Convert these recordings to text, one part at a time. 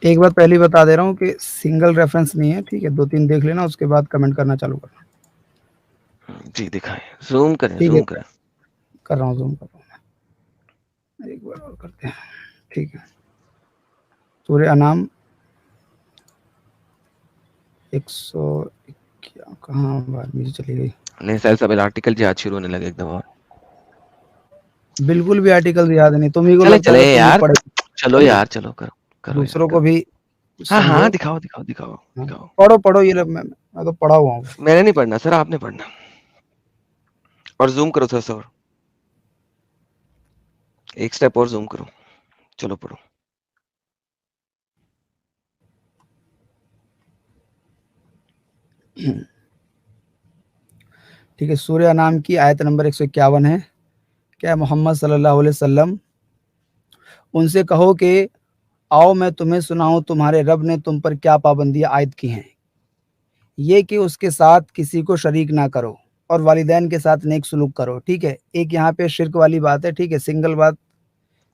एक बात पहले ही बता दे रहा हूँ कि सिंगल रेफरेंस नहीं है, ठीक है? 2-3 देख लेना, उसके बाद कमेंट करना चालू करना। जी दिखाएं, ज़ूम करें, ठीक है, ज़ूम करें। कर रहा हूँ, ज़ूम कर रहा हूँ मैं। एक बार और करते हैं, ठीक है? सूर्य अनाम 100 क्या कहाँ बात नीचे चली गई? नहीं सर, सब आर्टिकल याद शुरू होने लगे एकदम। और बिल्कुल भी आर्टिकल याद नहीं, तुम ही को चले लगता है चले कि तुम भी यार, पढ़े। चलो चलो, यार, चलो करो, करो यार, दूसरों को करो। भी हाँ हाँ, समझो। दिखाओ दिखाओ दिखाओ हाँ, दिखाओ। पढ़ो पढ़ो, ये मैं तो पढ़ा हुआ हूँ। मैंने नहीं पढ़ना सर, आपने पढ़ना। और जूम करो थोड़ा सा और, एक स्टेप और जूम करो। चलो पढ़ो। ठीक है, सूर्य नाम की आयत नंबर 151 है। क्या मोहम्मद सल्लल्लाहु अलैहि वसल्लम, उनसे कहो कि आओ मैं तुम्हें सुनाऊं तुम्हारे रब ने तुम पर क्या पाबंदियां आयद की हैं। ये कि उसके साथ किसी को शरीक ना करो और वालिदैन के साथ नेक सलूक करो, ठीक है? एक यहाँ पे शिर्क वाली बात है, ठीक है? सिंगल बात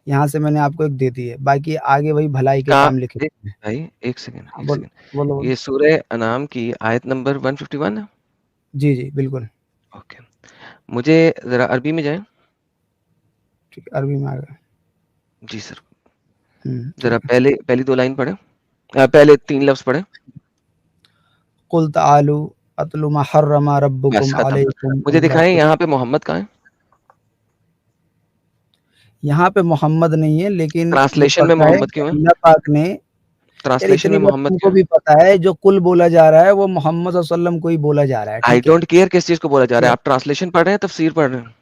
यहाँ से मैंने आपको एक दे दी है, बाकी आगे वही भलाई के कहाँ? काम लिखे एक हुए हैं। भाई, एक सेकंड, हाँ, एक बोलो, बोलो, सेकंड। बोलो। ये सूरह अनाम की आयत नंबर 151 है। जी, जी, बिल्कुल। ओके, मुझे जरा अरबी में जाएं। ठीक है, अरबी में आ गया। जी सर, जरा ठीक है। पहले पहली दो लाइन पढ़े, पहले तीन लफ्ज पढ़े। कुल तालू अतलु मा हर्रमा बस रब्बुकुम खत्म। अलैकुम मुझे अल्लाह दिखाएं तो। यहाँ पे मोहम्मद कहाँ है? यहाँ पे मोहम्मद नहीं है, लेकिन ये ट्रांसलेशन में पता है मोहम्मद कि क्यों है? अल्लाह पाक ने, यार ट्रांसलेशन इतनी में बात मोहम्मद तुमको क्यों है? भी पता है, जो कुल बोला जा रहा है वो मोहम्मद वसल्लम को ही बोला जा रहा है, आई ठीक है? डोंट केयर किस चीज को बोला जा ठीक रहा है, है, आप ट्रांसलेशन पढ़ रहे हैं, तफसीर पढ़ रहे हैं?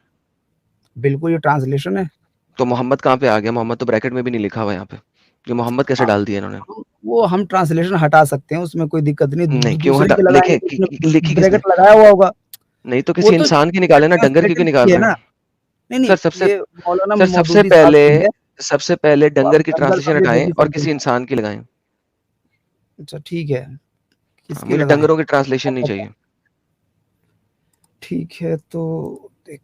बिल्कुल ये ट्रांसलेशन है। तो मोहम्मद कहाँ पे आ गया? मोहम्मद तो ब्रैकेट में भी नहीं लिखा हुआ यहाँ पे। ये मोहम्मद कैसे हाँ, डाल दिया इन्होंने? वो हम ट्रांसलेशन हटा सकते हैं, उसमें कोई दिक्कत नहीं। नहीं, क्यों दूसरे हटा के लिखे लगाएंगे तो उसमें लिखी किसने? ब्रैकेट लगाया हुआ होगा। नहीं तो वो किसी तो इंसान की निकाले ना, डंगर की क्यों ट्रांसलेटर निकाल की है रहे ना। हैं? नहीं, नहीं, सर सबसे ये मौलाना सर सबसे मौदूदी साहब पहले की है। सबसे पहले वो अब डंगर की दंगल ट्रांसलेशन वाले हटाएं मोदी और साहब किसी की। इंसान की लगाएं। अच्छा, ठीक है, हाँ, किसकी मुझे लगाएं? डंगरों की ट्रांसलेशन अब नहीं बताओ। चाहिए। ठीक है, तो देख,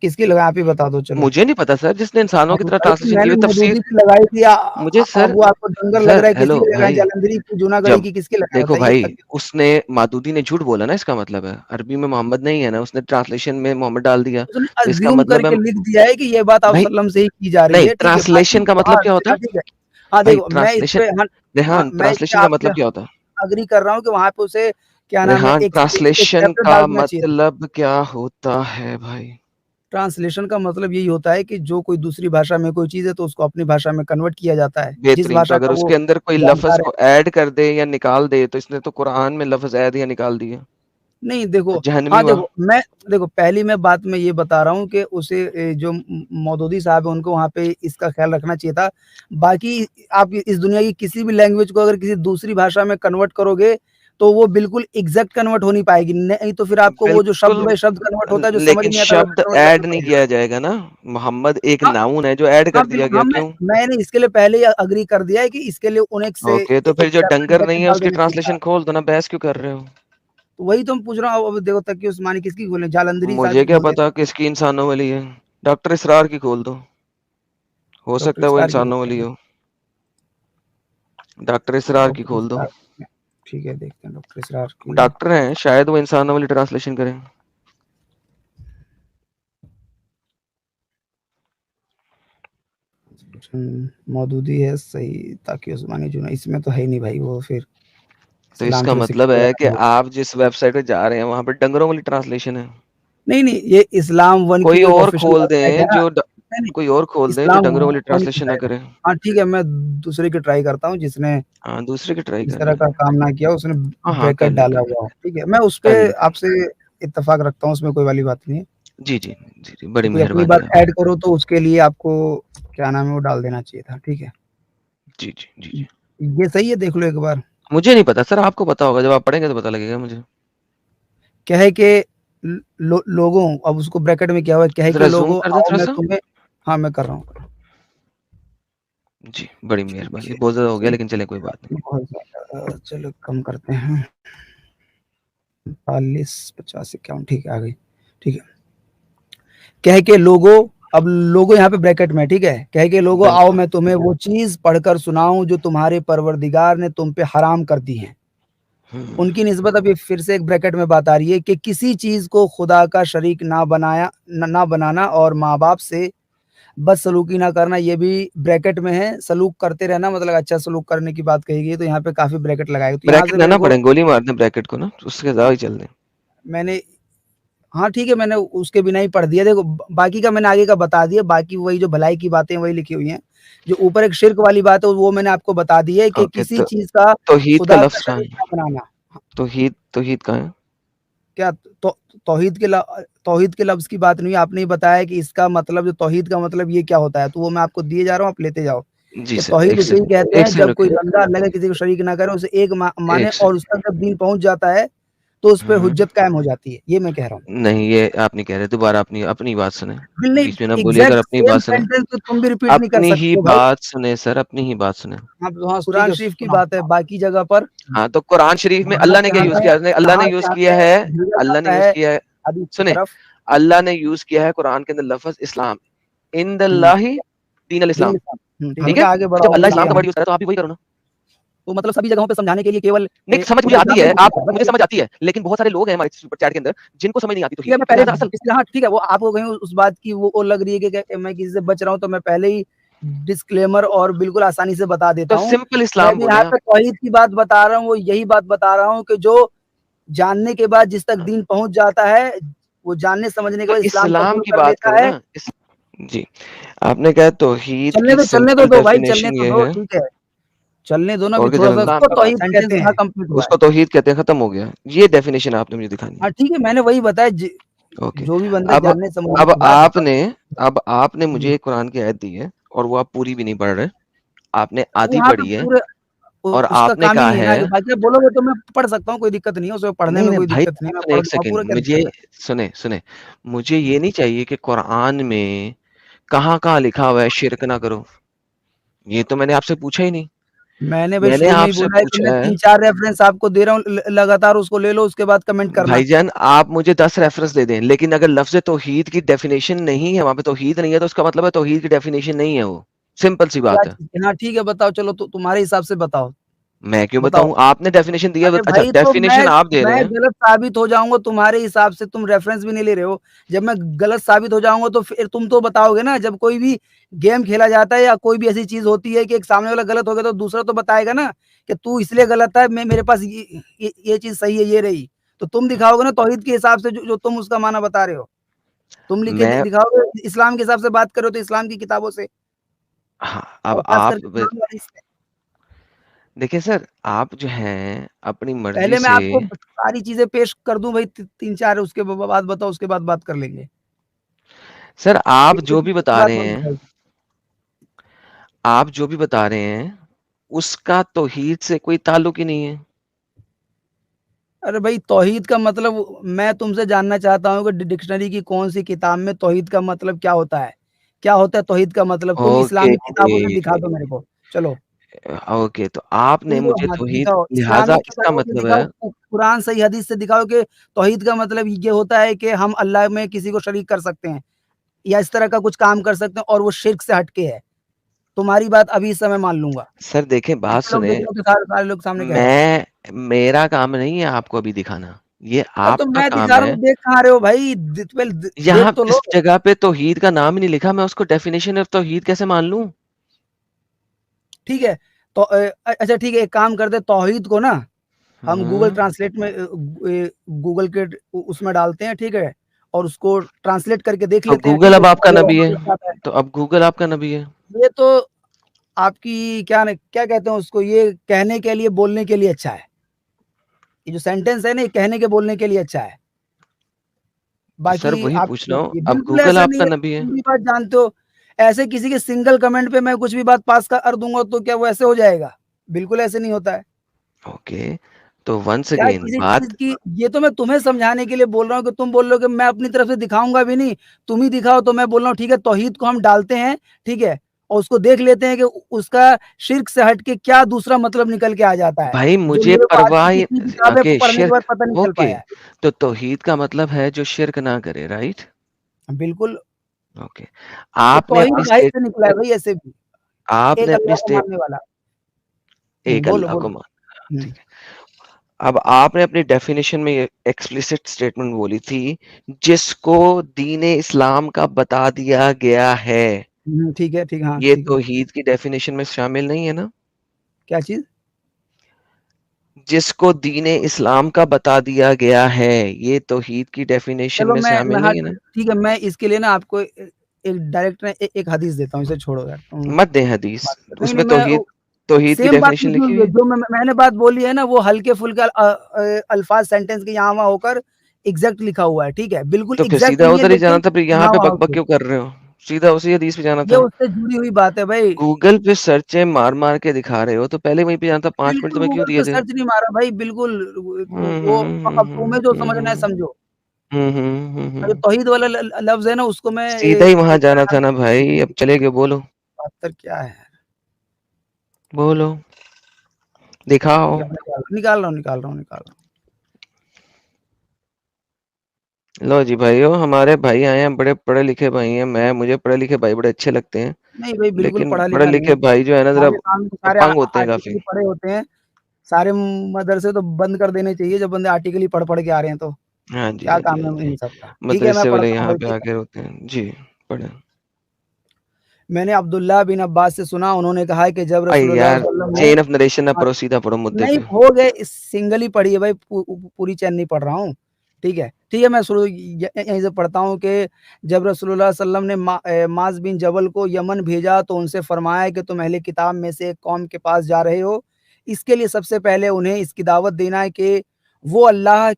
किसकी लगाएं, आप ही बता दो, चलो। मुझे नहीं पता सर, जिसने इंसानों की तरह भाई ट्रांसलेशन की मैंने हुई तफसीर। मौदूदी की लगाई थी, मुझे सर, अब वो आपको दंगल लग सर रहा है, हेलो किसकी लगाएं? भाई, जालंधरी की, जूनागढ़ी जब की, किसकी लगाएं देखो बताइए? भाई, उसने मादूदी ने झूठ बोला ना, इसका मतलब है अरबी में मोहम्मद नहीं है ना, उसने ट्रांसलेशन में मोहम्मद डाल दिया, उसने तो इसका अज्यूम मतलब है करके लिख दिया है कि ये बात आप भाई। सल्लम से ही की जा रही नहीं, है, ठीक है? बाकी ट्रांसलेशन का मतलब हाँ, क्या होता देखा, है? ठीक है। हाँ, भाई देखो मैं इस ट्रांसलेशन, पे हाँ, हाँ, रेहान मैं इस पे ट्रांसलेशन का आपसे मतलब क्या होता है? एग्री कर रहा हूँ कि वहाँ पे उसे क्या नाम है, रेहान एक ट्रांसलेशन चैप्टर का डाल देना चाहिए था। मतलब क्या होता है भाई? ट्रांसलेशन का मतलब यही होता है कि जो कोई दूसरी भाषा में कोई चीज़ है तो उसको अपनी भाषा में कन्वर्ट किया जाता है, जिस बेहतरीन। तो भाषा अगर का वो उसके अंदर कोई लफ्ज जानकार है। को ऐड कर दे या निकाल दे, तो इसने तो कुरान में लफ्ज ऐड या निकाल दिए। नहीं देखो, जहन्नमी हाँ, हुआ। देखो मैं, देखो पहली मैं बात मैं ये बता रहा हूँ कि उसे जो मौदूदी साहब है उनको वहाँ पे इसका ख्याल रखना चाहिए था। बाकी आप इस दुनिया की किसी भी लैंग्वेज को अगर किसी दूसरी भाषा में कन्वर्ट करोगे, तो वो बिल्कुल एग्ज़ैक्ट कन्वर्ट हो नहीं पाएगी। नहीं तो फिर आपको वो जो शब्द बिल्कुल, बाय शब्द कन्वर्ट होता है, जो समझ लेकिन नहीं आता, वैसा शब्द कन्वर्ट करना ऐड नहीं पड़ेगा। किया जाएगा ना। मोहम्मद एक हाँ, नाउन है जो ऐड हाँ, कर दिया बिल्कुल, गया, हाँ, क्यों? मैंने इसके लिए पहले ही एग्री कर दिया है कि इसके लिए उन्हें से ओके, तो फिर एक जो सेपरेट डंगर नहीं ब्रैकेट है डाल उसकी देना चाहिए था। ट्रांसलेशन खोल दो ना, बहस क्यों कर रहे हो? तो वही तो मैं पूछ रहा हूँ, अब देखो तकी उस्मानी किसकी खोलें? जालंधरी साहब मुझे की क्या खोल पता देना। किसकी इंसानों वाली है। डॉक्टर इसरार की खोल दो, हो डॉक्टर सकता है वो इसरार की इंसानों खोलते वाली हैं। हो। डॉक्टर इसरार की डॉक्टर खोल दो। इसरार, ठीक है, देखते हैं डॉक्टर इसरार की। डॉक्टर हैं, शायद वो इंसानों वाली ट्रांसलेशन करें। मौदूदी है सही, ताकि उस्मानी जुना इसमें तो है ही नहीं भाई, वो फिर तो इस्लाम इसका की तो मतलब शिक्षा है कि है। आप जिस वेबसाइट पे जा रहे हैं वहां पे डंगरों वाली ट्रांसलेशन है। नहीं, नहीं, ये इस्लाम वन की कोई एक और ऑफिशियल खोल वेबसाइट है दें ना। जो नहीं, नहीं, कोई और खोल दें जो इस्लाम डंगरों वाली वन की ट्रांसलेशन ना साइट है। करे। हाँ, ठीक है, मैं दूसरे की ट्राई करता हूँ, जिसने हाँ, दूसरे की ट्राई इस कर तरह लें। का काम ना किया, उसने हाँ हाँ, कर ब्रैकेट लें डाला कर लें हुआ हो, ठीक है? मैं उस पे कर लें कर आपसे इत्तेफ़ाक रखता हूँ, उसमें कोई वाली बात नहीं है। जी जी जी जी, बड़ी कोई अपनी मेहरबानी बात आपकी। ऐड करो तो उसके लिए आपको क्या नाम है वो डाल देना चाहिए था, ठीक है? जी जी जी जी। ये सही है, देख लो एक बार। मुझे नहीं पता सर, आपको पता होगा, जब आप पढ़ेंगे तो पता लगेगा मुझे। क्या है कि लोगों, अब उसको ब्रैकेट में क्या हुआ, क्या है कि जरा जूम लोगों कर दें आओ थोड़ा मैं सा। तुम्हें, हाँ, मैं कर रहा हूँ। जी, बड़ी ठीक मेहरबानी। है, बहुत ज्यादा हो गया, चलो, लेकिन चले कोई बात नहीं। बहुत ज़्यादा, चलो कम करते हैं। 40, 50, 51, ठीक है, आ गई। ठीक है। क्या है कि लोगों अब लोगों यहाँ पे ब्रैकेट में, ठीक है, कहे कि लोगों आओ बिल्कुल। मैं तुम्हें वो चीज़ पढ़कर सुनाऊँ जो तुम्हारे परवरदिगार ने तुम पे हराम कर दी है। हुँ। उनकी निस्बत अभी फिर से एक ब्रैकेट में बात आ रही है कि किसी चीज़ को खुदा का शरीक ना बनाना और माँ-बाप से बदसलूकी ना करना, ये भी ब्रैकेट में है। सलूक करते रहना मतलब अच्छा सलूक करने की बात कही गई है, तो यहाँ पे काफ़ी ब्रैकेट लगाए गए। तो यहाँ ब्रैकेट से ना मेरे ना को पढ़ें, गोली मार दें ब्रैकेट को ना, उसके ज़्यादा ही चल दें। मैंने हाँ, ठीक है, मैंने उसके बिना ही पढ़ दिया। देखो बाकी का मैंने आगे का बता दिया, बाकी वही जो भलाई की बातें हैं वही लिखी हुई हैं। जो ऊपर एक शिर्क वाली बात है वो मैंने आपको बता दी है कि ओके, किसी तो चीज़ का तौहीद का खुदा का लफ्ज़ कहाँ शरीक है? ना बनाना। तौहीद कहाँ है? क्या तौहीद के लफ्ज़ की बात नहीं है, आपने ही बताया कि इसका मतलब जो तौहीद का मतलब ये क्या होता है, तो वो मैं आपको दिए जा रहा हूँ, आप लेते जाओ। जी कि सर, तौहीद 1 उसे ही सेकंड कहते 1 हैं सेकंड जब कोई रुकिए। बंदा अल्लाह का किसी को शरीक ना करे, उसे एक माने 1 सेकंड। और उस पर जब दीन पहुँच जाता है, तो उस पे हुँ। हुज्जत कायम हो जाती है। ये मैं कह रहा हूँ। नहीं, ये आप नहीं कह रहे, दोबारा अपनी अपनी बात सुनें। बिल नहीं, बीच में ना बोलिए, अगर एग्ज़ैक्ट अपनी सेम बात सुनें। सेंटेंस तो तुम भी रिपीट नहीं कर अपनी ही सकते हो भाई। बात सुनें सर, अपनी ही बात सुनें। हाँ, तो हाँ, कुरान शरीफ की बात है, बाकी जगह पर हाँ, तो कुरान शरीफ में जहाँ अल्लाह ने क्या जहाँ यूज़ पे किया है? अल्लाह ने जहाँ यूज़ जहाँ किया पे है भेजा अल्लाह ने जाता यूज़ है किया है हदीस की सुनें, तरफ। अल्लाह ने यूज़ किया है कुरान के अंदर लफ़्ज़ इस्लाम, हुँ, इंदल्लाहि दीनल दीन इस्लाम, इस्लाम। ठीक ठीक है, है? आगे तो बढ़ाओ जब अल्लाह बोलिए इस्लाम का यहाँ। वर्ड यूज़ कर रहा है, तो आप भी वही करो ना। तो मतलब सभी जगहों पे समझाने के लिए केवल नहीं, समझ मुझे खुदा आती इस्लाम है, को आप बस मुझे एक समझ आती है, लेकिन बहुत सारे लोग हैं हमारे सुपर चैट के अंदर, जिनको समझ नहीं आती ठीक है, तौहीद। मैं मैं पहले कहता असल इसलिए हाँ, ठीक है, वो आपको कहीं उस बात की वो लग रही है कि मैं किसी से बच रहा हूँ, तो मैं पहले ही डिस्क्लेमर और बिल्कुल आसानी से बता देता तो हूँ। सिंपल मैं इस्लाम भी बोलें यहाँ आप। पे तौहीद की बात बता रहा हूँ, वो यही बात बता रहा हूँ कि जो जानने के बाद जिस तक दीन पहुँच जाता है, वो जानने समझने के तो बाद इस्लाम इस्लाम कबूल की कर बात लेता करें है। ना जी, आपने कहा तौहीद की चलने दो सिंपल दो भाई, चलने डेफिनिशन तो ये दो, है ठीक है। चलने दो ना अभी ओके चलो थोड़ा-सा इस्लाम उसको का बात तौहीद कहते हैं, कंप्लीट हुआ है। उसको तौहीद कहते हैं, खत्म हो गया। ये डेफिनिशन आपने मुझे दिखानी है। हाँ, ठीक है, मैंने वही बताया ओके। जो भी बंदे अब जानने समझने अब की बात है आपने अब आपने जी। मुझे एक कुरान की आयत दी है और वो आप पूरी भी नहीं पढ़ रहे। आपने आधी वहाँ पे पढ़ी है पूरे और उसका आपने काम ही कहा नहीं है है ना, बाकी आप बोलोगे तो मैं पढ़ सकता हूँ, कोई दिक्कत नहीं है, उसमें पढ़ने नहीं, में नहीं कोई भाई दिक्कत नहीं है, मैं सुने पढ़ 1 लूँगा, सेकंड पूरा क्या मुझे दिक्कत है? सुने, मुझे ये नहीं चाहिए कि कुरान में कहाँ-कहाँ लिखा हुआ है शिर्क ना करो। ये तो मैंने आपसे पूछा ही नहीं। मैंने भाई मैंने शुरू में ही आपसे बोला है कि मैं पूछा है 3-4 रेफ़रेंस आपको दे रहा हूँ लगातार उसको ले लो, उसके बाद कमेंट करना। भाईजान आप मुझे 10 रेफरेंस दे दें, लेकिन अगर लफ्ज़ तौहीद की डेफिनिशन नहीं है, वहाँ पे तौहीद नहीं है, तो उसका मतलब है तौहीद की डेफिनिशन नहीं है वो। सिंपल सी क्या बात है। चीज़ हाँ, ठीक है बताओ चलो तुम्हारे हिसाब से बताओ, मैं क्यों बताओ। बताऊँ? आपने डेफिनिशन दी है अरे अच्छा भाई तो डेफिनिशन आप दे रहे मैं हैं। गलत साबित हो जाऊँगा तुम्हारे हिसाब से तुम रेफ़रेंस भी नहीं ले रहे हो। जब मैं गलत साबित हो जाऊँगा तो फिर तुम तो बताओगे ना जब कोई भी गेम खेला जाता है या कोई भी ऐसी चीज़ होती है कि एक सामने वाला गलत हो गया तो दूसरा तो बताएगा ना कि तू इसलिए गलत है मैं मेरे पास ये चीज़ सही है ये रही। तो तुम दिखाओगे ना तौहीद के हिसाब से जो तुम उसका माना बता रहे हो। तुम लिख के मैं दिखाओगे इस्लाम के हिसाब से बात कर रहे हो तो इस्लाम की किताबों से हाँ, अब और ख़ास आप करके ब कुरान वाली से। देखिए सर, आप जो हैं अपनी मर्ज़ी पहले मैं से आपको सारी चीज़ें पेश कर दूँ भाई 3-4 उसके बाद बताओ उसके बाद बात कर लेंगे। सर आप एक जो एक भी की बता बात रहे होनी हैं चाहिए। आप जो भी बता रहे हैं, उसका तौहीद से कोई ताल्लुक ही नहीं है। अरे भाई तौहीद का मतलब मैं तुमसे जानना चाहता हूँ कि डिक्शनरी की कौन-सी किताब में तौहीद का मतलब क्या होता है? क्या होता है तौहीद का मतलब? तुम ओके, इस्लामिक किताबों से दिखा दो मेरे को। चलो, ओके तो आपने तुम जो मुझे हाँ, तौहीद दिखाओ लिहाज़ा इस्लामिक इसका किताबों से मतलब दिखाओ, है कुरान सही हदीस से दिखाओ कि तौहीद का मतलब ये होता है कि हम अल्लाह में किसी को शरीक कर सकते हैं या इस तरह का कुछ काम कर सकते हैं और वो शिर्क से हट के है। तुम्हारी बात अभी इस समय मान लूँगा। सर देखें बात जितने लोग देख सुनें, रहे हो तो सारे सारे लोग सामने कह रहे हैं। मेरा काम नहीं है आपको अभी दिखाना, ये तो आपका मैं काम दिखा रहा है। हूँ, देख कहाँ रहे हो भाई? पहले देख यहाँ तो लो। इस जगह पे तौहीद का नाम ही नहीं लिखा, मैं उसको डेफिनिशन ऑफ तौहीद कैसे मान लूँ? ठीक है, तो अच्छा ठीक है, एक काम करते हैं तौहीद को ना हम गूगल हुँ, ट्रांसलेट में गूगल के उसमें डालते हैं, ठीक है? और उसको ट्रांसलेट करके देख तो लेते हैं, गूगल ठीक है? अब उसमें आपका अगर नबी वहाँ है, लिखा आता है तो अब गूगल आपका नबी है। ये तो आपकी क्या कहते हैं उसको ये कहने के लिए, बोलने के लिए अच्छा है। ये जो सेंटेंस है ना, ये कहने के, बोलने के लिए अच्छा है। तो सर बाकी वही आप पूछ रहा हूँ, ये अब बिल्कुल गूगल ऐसा नहीं आपका है नबी है। तुम भी बात जानते हो। ऐसे किसी के सिंगल कमेंट पे मैं कुछ भी बात पास कर दूँगा तो क्या वो ऐसे हो जाएगा? बिल्कुल ऐसे नहीं होता है। ओके, तो वन्स क्या अगेन किसी चीज़ बात की ये तो मैं तुम्हें समझाने के लिए बोल रहा हूँ कि तुम बोल रहे हो कि मैं अपनी तरफ से दिखाऊँगा भी नहीं, तुम ही दिखाओ तो मैं बोल रहा हूँ ठीक है तौहीद को हम डालते हैं, ठीक है? और उसको देख लेते हैं कि उसका शिर्क से हट के क्या दूसरा मतलब निकल के आ जाता है, भाई जो मुझे मेरे को आज परवाह तक ही इतनी किताबें ओके पढ़ने के बाद शिर्क पता नहीं चल ओके, पाया है। तो तौहीद का मतलब है जो शिर्क ना करे, राइट? बिल्कुल, ओके। ये आपने तौहीद अपनी भाई से निकला है स्टेटमेंट भाई ऐसे भी, एक आपने अपनी अल्लाह को स्टेट मानने वाला। एक बोलो, अल्लाह बोलो। को मानना, हुँ, ठीक है। अब आपने अपनी डेफिनिशन में ये एक्सप्लिसिट स्टेटमेंट बोली थी, जिसको दीन-ए इस्लाम का बता दिया गया है। हुँ, ठीक है, ठीक, हाँ, ये ठीक है। तौहीद की डेफिनिशन में शामिल नहीं है ना? क्या चीज़? जिसको दीन-ए इस्लाम का बता दिया गया है, ये तौहीद की डेफिनिशन चलो में मैं शामिल हाँ, नहीं है ना? ठीक है, मैं इसके लिए ना आपको एक डायरेक्ट ना एक हदीस देता हूँ, इसे छोड़ो यार तुम मत दें हदीस, बात करो। नहीं, नहीं उसमें मैं तौहीद की सेम बात डेफिनिशन लिखी लिखी हुई हुई है, है। जो मैंने बात बोली है ना वो हल्के-फुल्के अल्फाज़ सेंटेंस के यहाँ-वहाँ होकर एग्ज़ैक्ट लिखा हुआ है, ठीक है? बिल्कुल तो फिर एग्ज़ैक्ट सीधा नहीं है उधर ही जाना लेकिन था, फिर यहाँ पे यहाँ-वहाँ बक-बक होके। क्यों कर रहे हो? सीधा उसी हदीस पे जाना ये था। उससे जुड़ी हुई बात है भाई। गूगल पे सर्चें मार-मार के दिखा रहे हो, तो पहले वहीं पे जाना था, 5 मिनट बिल्कुल तुम्हें क्यों गूगल दिए पे थे? सर्च नहीं मारा भाई, बिल्कुल हुँ, वो हुँ, हुँ, अब हुँ, तुम्हें जो हुँ, समझना है हुँ। समझो। हुँ, हुँ, हुँ, और जो हुँ। तौहीद वाला लफ्ज़ है ना उसको मैं सीधा ही वहाँ जाना था ना भाई, अब चले गए, बोलो, 72 क्या है? बोलो, ठीक दिखाओ। है, निकाल रहा हूँ, निकाल रहा हूँ, निकाल रहा हूँ। लो जी भाइयों, हमारे भाई आए हैं, बड़े पढ़े-लिखे भाई हैं, मुझे पढ़े-लिखे भाई बड़े अच्छे लगते हैं, नहीं भाई बिल्कुल लेकिन पढ़ा-लिखा नहीं पढ़े-लिखे है। भाई जो है ना ज़रा हमारे सामने तो सारे अपंग होते हैं काफ़ी। आर्टिकल ही पढ़े होते हैं। सारे मदरसे तो बंद कर देने चाहिए जब बंदे आर्टिकल ही पढ़-पढ़ के आ रहे हैं तो। हाँ जी, क्या हाँ जी, काम हाँ है जी। इन सब का? ठीक है मैं मदरसे वाले पढ़ता हूँ यहाँ भाई पे ठीक है। आके होते हैं। जी, पढ़ें। मैंने अब्दुल्लाह बिन अब्बास से सुना उन्होंने कहा है कि जब अरे रसूलुल्लाह यार, सल्लल्लाहु अलैहि चेन ऑफ नरेशन ना वसल्लम पढ़ो, सीधा पढ़ो मुद्दे नहीं पे। हो गए सिंगल ही पढ़ी है भाई पूरी चैन नहीं पढ़ रहा हूँ। ठीक है? ठीक है मैं शुरू यहीं से पढ़ता हूँ कि जब रसूलुल्लाह सल्लल्लाहु अलैहि वसल्लम ने माज़ बिन जबल को यमन भेजा तो उनसे फरमाया कि तुम अहले किताब में से एक कौम के पास जा रहे हो। इसके लिए सबसे पहले उन्हें इसकी दावत देना है कि वो अल्लाह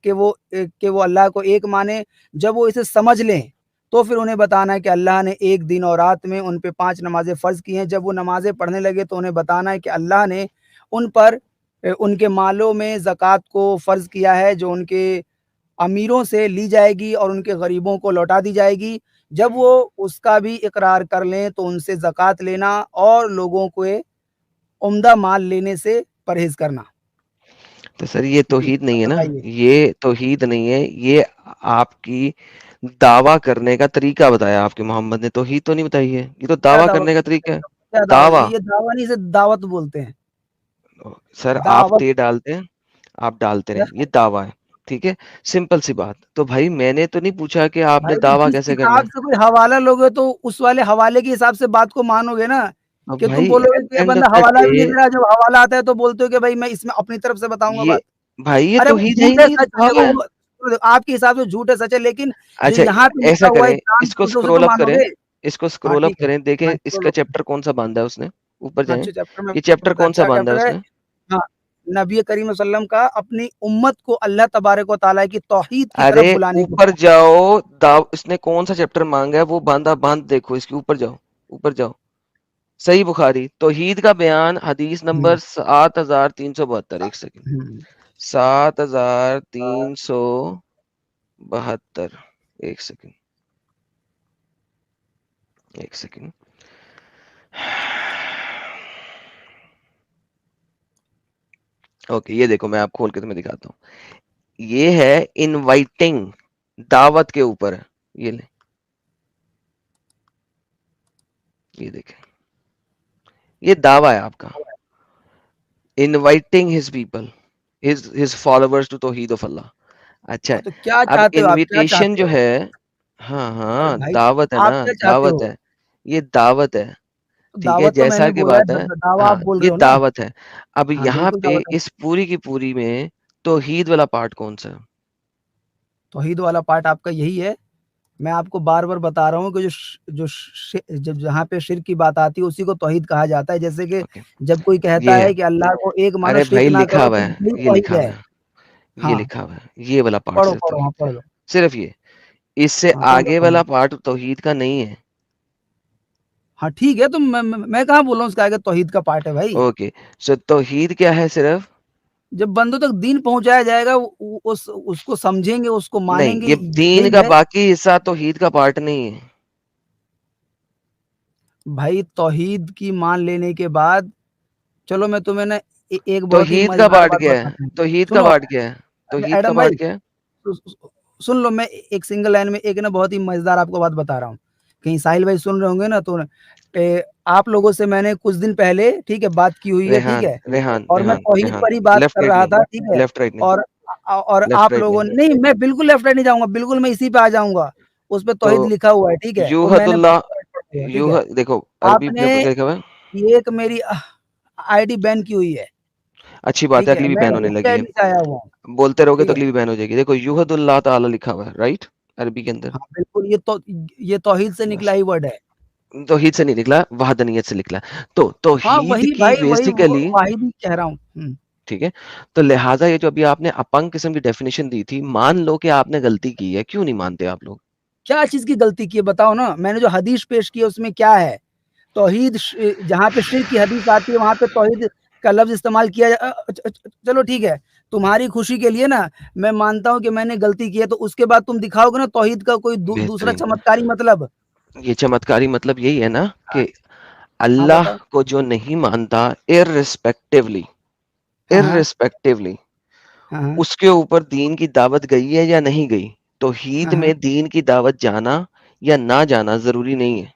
को एक माने। जब वो इसे समझ लें, तो फिर उन्हें बताना है कि अल्लाह ने एक दिन और रात में उन पे 5 नमाज़ें फ़र्ज़ की हैं। जब वो नमाज़ें पढ़ने लगे तो उन्हें बताना है कि अल्लाह ने उन पर उनके मालों में ज़कात को फ़र्ज़ किया है जो उनके अमीरों से ली जाएगी और उनके गरीबों को लौटा दी जाएगी। जब वो उसका भी इकरार कर लें तो उनसे ज़कात लेना और लोगों के उम्दा माल लेने से परहेज़ करना। तो सर ये जी, तौहीद अब नहीं है ना? बताइए। ये तौहीद नहीं है, ये आपकी दावा करने का तरीका बताया आपके मोहम्मद ने, तौहीद तो नहीं बताई है। ये तो क्या दावा दावा करने का तरीका है। क्या दावा दावा। ये दावा नहीं इसे दावत बोलते हैं। सर आप दावत ते डालते हैं, आप डालते क्या? रहें, ये दावा है, ठीक है? सिंपल सी बात। तो भाई मैंने तो नहीं पूछा कि आपने भाई तो दावा जिस कैसे करना किताब है। से कोई हवाला लोगे तो उस वाले हवाले के हिसाब से बात को मानोगे ना, अब कि तुम भाई बोलोगे एट कि द ये एंड ऑफ बंदा द हवाला भी नहीं डे दे रहा, जब हवाला आता है तो बोलते हो कि भाई मैं इसमें अपनी तरफ से बताऊँगा ये बात। भाई ये अरे वो तौहीद है ही झूठ है नहीं, ये तो सच है दावा है। वो आपके हिसाब से झूठ है सच है लेकिन जो अच्छा यहाँ पे लिखा ऐसा हुआ है करें, चाँद इसको फूटे उसे तो स्क्रॉल अप करें, मानोगे? इसको हाँ, स्क्रॉल अप ठीक है। करें, देखें हाँ, इसका स्क्रॉल लो। चैप्टर कौन-सा बाँधा है उसने, ऊपर हाँ, जाएँ। अच्छे चैप्टर में ये चैप्टर कौन-सा अच्छा बाँधा है चैप्टर है। उसने? हाँ, नबी करीम वसल्लम का अपनी उम्मत को अल्लाह तबारक व तआला की तौहीद की तरफ अरे बुलाने के ऊपर बाद। जाओ, दाव इसने कौन-सा चैप्टर माँगा है वो बाँध देखो, इसके ऊपर जाओ, ऊपर जाओ। सही बुखारी, तौहीद का बयान हदीस हुँ, नंबर 7372 एक सेकंड, हुँ। 7372 एक सेकंड, एक सेकंड। ओके, ये देखो मैं आप खोल के तुम्हें दिखाता हूँ। ये है इनवाइटिंग, दावत के ऊपर है। ये ले, ये देखें। ये दावा है आपका। Inviting his people, his followers to Tawheed of Allah. अच्छा, हाँ, तो क्या अब चाहते हो आप? क्या इन्विटेशन चाहते जो हो? है, हाँ, अरे हाँ, भाई, दावत है आप ना, क्या चाहते दावत हो? है। ये दावत है, तो ठीक है? दावत तो जैसा मैंने कि बोला है बात है, दावा आप हाँ, बोल रहे ये हो ना? दावत है। अब हाँ, यहाँ बिल्कुल पे दावत है। इस पूरी की पूरी में तौहीद वाला पार्ट कौन-सा है? तौहीद वाला पार्ट आपका यही है। मैं आपको बार-बार बता रहा हूँ कि जो श जब जहाँ पे शिर्क की बात आती है उसी को तौहीद कहा जाता है। जैसे कि ओके, जब कोई कहता ये है। है कि अल्लाह को एक मानो अरे शिर्क भाई ना लिखा करो हुआ तो है, यही ये तौहीद लिखा हुआ है। है, ये हाँ, लिखा हुआ है। ये वाला पार्ट पढ़ो, सिर्फ पढ़ो, हाँ, तौहीद पढ़ का है, लो। सिर्फ ये। इससे हाँ, पढ़ लो, आगे पढ़ वाला लो। पार्ट तौहीद का नहीं है। हाँ, ठीक है तो मैं कहाँ बोल रहा हूँ उसके आगे तौहीद का पार्ट है भाई। ओके, सो तौहीद क्या है सिर्फ? जब बंदों तक दीन पहुँचाया जाएगा उ उस उसको समझेंगे, उसको नहीं, मानेंगे ये दीन यही का है। बाकी हिस्सा तौहीद का पार्ट नहीं है। भाई तौहीद की मान लेने के बाद चलो मैं तुम्हें ना एक बहुत ही तौहीद का मज़ेदार पार्ट बात क्या है? बताता हूँ। तौहीद का सुनो पार्ट क्या है? तौहीद का एडम भाई पार्ट क्या है? सु सु सुन लो मैं एक सिंगल लाइन में एक ना बहुत ही मज़ेदार आपको बात बता रहा हूँ, कहीं साहिल भाई सुन रहे होंगे ना, तो आप लोगों से मैंने कुछ दिन पहले, ठीक है, बात की हुई है, ठीक रेहान, है? रेहान, और मैं रेहान, तौहीद रेहान, पर ही बात लेफ्ट कर राइट रहा नहीं, था, ठीक है? लेफ्ट राइट नहीं, और लेफ्ट आप राइट लोगों नहीं। ने नहीं, मैं बिल्कुल लेफ्ट राइट नहीं जाऊँगा, बिल्कुल मैं इसी पे आ जाऊँगा। उस पे तो तौहीद लिखा हुआ है, ठीक है? वो मैंने यूहदुल्लाह, ठीक है? देखो अरबी में आपने क्या लिखा हुआ है? एक मेरी आईडी बैन की हुई है, अच्छी बात ठीक है, है? अगली भी मैं बैन होने दूसरी लगी है। आईडी से आया हुआ हूँ, बोलते रहोगे ठीक तो है? अगली भी बैन हो जाएगी। देखो युहदुल्लाह ताला लिखा हुआ है, राइट? अरबी के अंदर। हाँ, बिल्कुल, ये तौहीद से निकला ही वर्ड है। तौहीद से नहीं निकला, वहदनियत से निकला। तो हाँ, तौहीद वही की भाई, वही बेसिकली, वाहिद ही कह रहा हूँ। हुँ। ठीक है? तो लिहाज़ा ये जो अभी आपने अपंग किस्म की डेफिनिशन दी थी, मान लो कि आपने गलती की है, क्यों नहीं मानते आप लोग? क्या चीज़ की गलती की है बताओ ना? मैंने जो हदीस पेश की है उसमें क्या है? तौहीद जहाँ पे शिर्क की हदीस आती है वहाँ पे तौहीद का लफ्ज़ इस्तेमाल किया चलो ठीक है, तुम्हारी खुशी के लिए ना मैं मानता हूँ कि मैंने गलती की है, तो उसके बाद तुम दिखाओगे ना तौहीद का कोई दूसरा बेहतरीन। चमत्कारी मतलब। ये चमत्कारी मतलब यही है ना हाँ, कि हाँ अल्लाह बताओ। को जो नहीं मानता, इर्रिस्पेक्टिवली, हाँ, हाँ। इर्रिस्पेक्टिवली हाँ, हाँ। उसके ऊपर दीन की दावत गई है या नहीं गई। तौहीद हाँ, हाँ। में दीन की दावत जाना या ना जाना ज़रूरी नहीं है।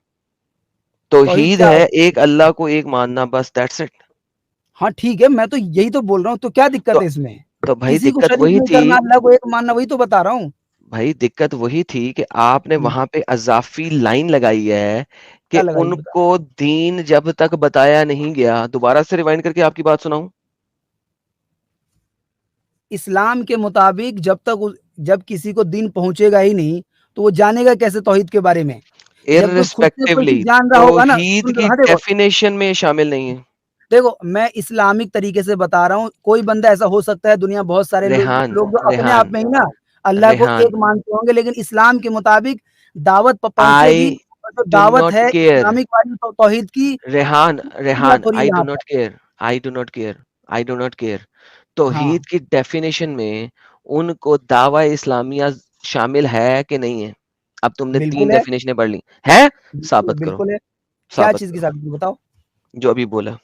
तौहीद तौहीद क्या है है? एक अल्लाह को एक मानना, बस दैट्स इट। हाँ, ठीक है, मैं तो यही तो बोल रहा हूँ, तो क्या दिक्कत तो है इसमें? तो भाई किसी को दिक्कत शरीक वही नहीं थी, करना, अल्लाह को एक मानना, वही तो बता रहा हूँ। भाई दिक्कत वही थी कि आपने हुँ, वहां पे अज़ाफ़ी लाइन लगाई है कि क्या लगाई है बता? उनको दीन जब तक बताया नहीं गया। दोबारा से रिवाइंड करके आपकी बात सुनाऊं? इस्लाम के मुताबिक जब किसी को दीन पहुँचेगा ही नहीं, तो वो जानेगा कैसे तौहीद के बारे में? जब कोई खुद से कोई इर्रिस्पेक्टिवली चीज़ जान रहा होगा ना, तौहीद सुन की हाँ, देखो डेफिनेशन में शामिल नहीं है। देखो, मैं इस्लामिक तरीके से बता रहा हूँ, कोई बंदा ऐसा हो सकता है दुनिया में बहुत सारे रेहान, लोग जो अपने आप रेहान, में ही ना अल्लाह को एक रेहान, मानते होंगे, लेकिन इस्लाम के मुताबिक दावत प पहुँचेगी, आई और जो डू दावत नॉट है केयर। इस्लामिक वाली तौहीद की, रेहान, उसकी बात रेहान, हो रही है आई डू यहाँ पर। Not care, I do not care, I do not care. हाँ, तौहीद की डेफिनेशन में उनको दावा इस्लामिया शामिल है कि नहीं है? अब तुमने 3 बिल्कुल है, डेफिनेशनें पढ़ ली। है? बिल्कुल, साबित करो, बिल्कुल है। क्या साबित चीज़ की करो, साबित की बताओ? जो अभी बोला।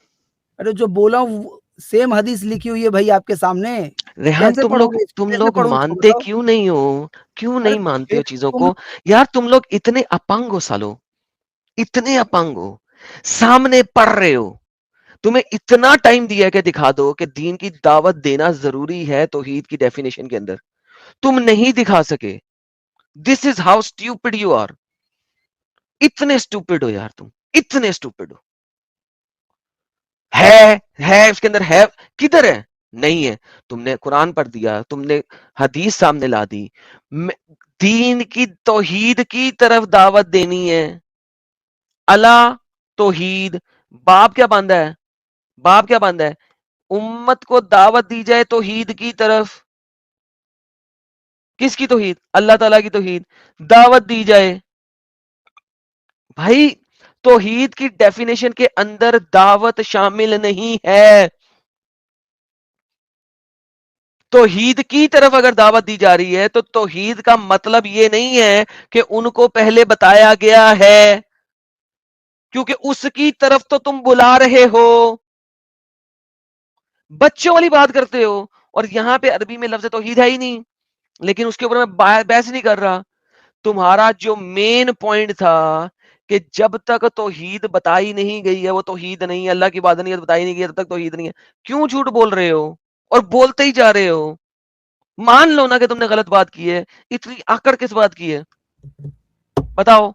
अरे जो बोला हूँ सेम हदीस लिखी हुई है भाई आपके सामने, रेहान, कैसे पढ़ोगे इसको? तुम कैसे लोग पढूँ इसको मानते बताओ? क्यों नहीं हो? क्यों अरे नहीं मानते फिर हो चीज़ों तुम को? यार तुम लोग इतने अपंग हो सालो, इतने अपंग हो, सामने पढ़ रहे हो। तुम्हें इतना टाइम दिया है कि दिखा दो कि दीन की दावत देना ज़रूरी है तौहीद की डेफिनेशन के अंदर। तुम नहीं दिखा सके। This is how stupid you are. इतने स्टूपिड हो यार तुम, इतने स्टूपिड हो। है, उसके अंदर है, किधर है? नहीं है। तुमने कुरान पढ़ दिया, तुमने हदीस सामने ला दी। दीन की तौहीद की तरफ दावत देनी है। अला तौहीद, बाप क्या बांधा है? बाप क्या बांधा है? उम्मत को दावत दी जाए तौहीद की तरफ। किसकी तौहीद? अल्लाह ताला की तौहीद दावत दी जाए। भाई तौहीद की डेफिनेशन के अंदर दावत शामिल नहीं है। तौहीद की तरफ अगर दावत दी जा रही है तो तौहीद का मतलब ये नहीं है कि उनको पहले बताया गया है, क्योंकि उसकी तरफ तो तुम बुला रहे हो। बच्चों वाली बात करते हो। और यहां पे अरबी में लफ्ज तौहीद है ही नहीं, लेकिन उसके ऊपर मैं बहस नहीं कर रहा। तुम्हारा जो मेन पॉइंट था कि जब तक तौहीद बताई नहीं गई है वो तौहीद नहीं है, अल्लाह की वादनीयत बताई नहीं गई है, तब तक तौहीद नहीं है। क्यों झूठ बोल रहे हो और बोलते ही जा रहे हो? मान लो ना कि तुमने गलत बात की है, इतनी आकड़ किस बात की है? बताओ।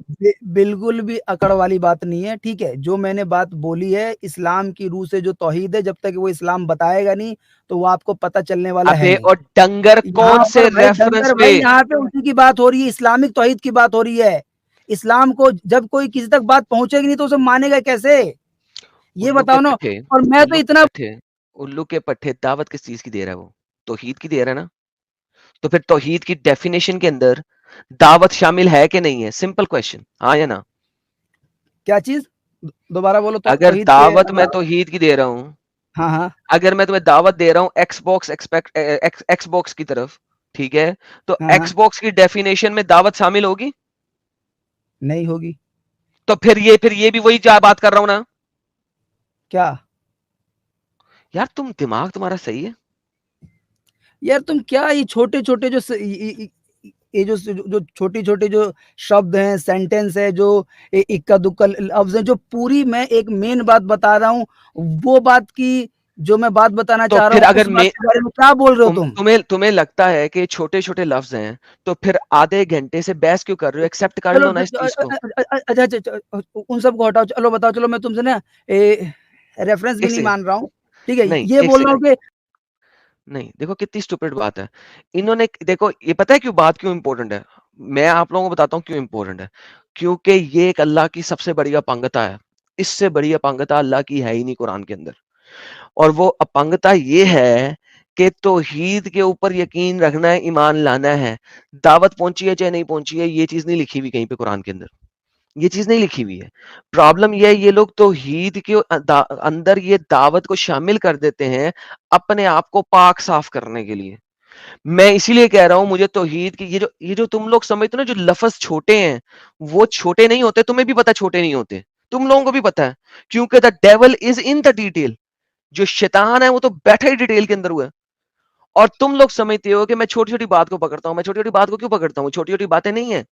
बिल्कुल भी अकड़ वाली बात नहीं है, ठीक है? जो मैंने बात बोली है, इस्लाम की रूह से जो तौहीद है, जब तक वो इस्लाम बताएगा नहीं, तो वो आपको पता चलने वाला है अबे नहीं। और डंगर कौन यहाँ से पर भाई रेफरेंस डंगर पे? भाई यहाँ पे उसी की बात हो रही है, इस्लामिक तौहीद की बात हो रही है। इस्लाम को जब कोई किसी तक बात पहुँचेगी नहीं, तो उसे मानेगा कैसे? ये उल्लू के बताओ ना। पट्टे, और मैं तो उल्लू के इतना पट्टे, उल्लू के पट्टे, दावत किस चीज की दे रहा है वो? तौहीद की दे रहा है ना। तो फिर तौहीद की डेफिनेशन के अंदर दावत शामिल है कि नहीं है? सिंपल क्वेश्चन, हाँ या ना? क्या चीज़? दोबारा बोलो तो अगर तौहीद के दावत मैं अंदर। तौहीद की दे रहा हूं, हाँ, हाँ। अगर मैं तुम्हें दावत दे रहा हूं एक्सबॉक्स की तरफ, ठीक है, तो हाँ, हाँ। एक्सबॉक्स की डेफिनेशन में दावत शामिल होगी? नहीं होगी। तो फिर ये भी वही बात कर रहा हूं ना। क्या? यार तुम दिमाग तुम्हारा सही है? यार तुम क्या ये छोटे-छोटे जो स इ इ इ ये जो छोटी-छोटी जो शब्द हैं, सेंटेंस है, जो इक्का-दुक्का लफ्ज़ हैं, जो पूरी मैं एक मेन बात बता रहा हूँ, वो बात की जो मैं बात बताना तो चाह रहा फिर हूँ, अगर उस बात मैं के बारे में क्या बोल रहे हो तुम? तुम्हें लगता है कि छोटे-छोटे लफ्ज़ हैं, तो फिर आधे घंटे से बहस क्यों कर रहे हो? एक्सेप्ट कर चलो लो ना इस चीज़ को। अच्छा उन सबको हटाओ, चलो बताओ, चलो मैं तुमसे ना रेफरेंस भी 1 नहीं सेकंड, मान रहा हूँ, ठीक है? नहीं ये 1 बोल रहा हूँ सेकंड, कि नहीं, देखो कितनी स्टूपिड बात है। इन्होंने देखो ये पता है क्यों बात क्यों इम्पोर्टेंट है? मैं आप लोगों को बताता हूँ क्यों इम्पोर्टेंट है। क्योंकि ये एक अल्लाह की सबसे बड़ी अपांगता है। इससे बड़ी अपांगता अल्लाह की है ही नहीं कुरान के अंदर। और वो अपांगता ये है कि तौहीद के ऊपर यकीन रखना है, ईमान लाना है। दावत पहुँची है चाहे नहीं पहुँची है, ये चीज़ नहीं लिखी हुई कहीं पे कुरान के अंदर। ये चीज़ नहीं लिखी हुई है। प्रॉब्लम ये है ये लोग तौहीद के अंदर ये दावत को शामिल कर देते हैं, अपने आप को पाक साफ करने के लिए। मैं इसीलिए कह रहा हूँ मुझे तौहीद की ये जो तुम लोग समझते हो ना जो लफ्ज़ छोटे हैं, वो छोटे नहीं होते, तुम्हें भी पता है छोटे नहीं होते। तुम लोगों को भी पता है, क्योंकि the devil is in the detail. जो शैतान है वो तो बैठा ही डिटेल के अंदर हुआ है। और तुम लोग समझते हो कि मैं छोटी-छोटी बात को पकड़ता हूँ। मैं छोटी-छोटी बात को क्यों पकड़ता हूँ? छोटी-छोटी बातें नहीं है।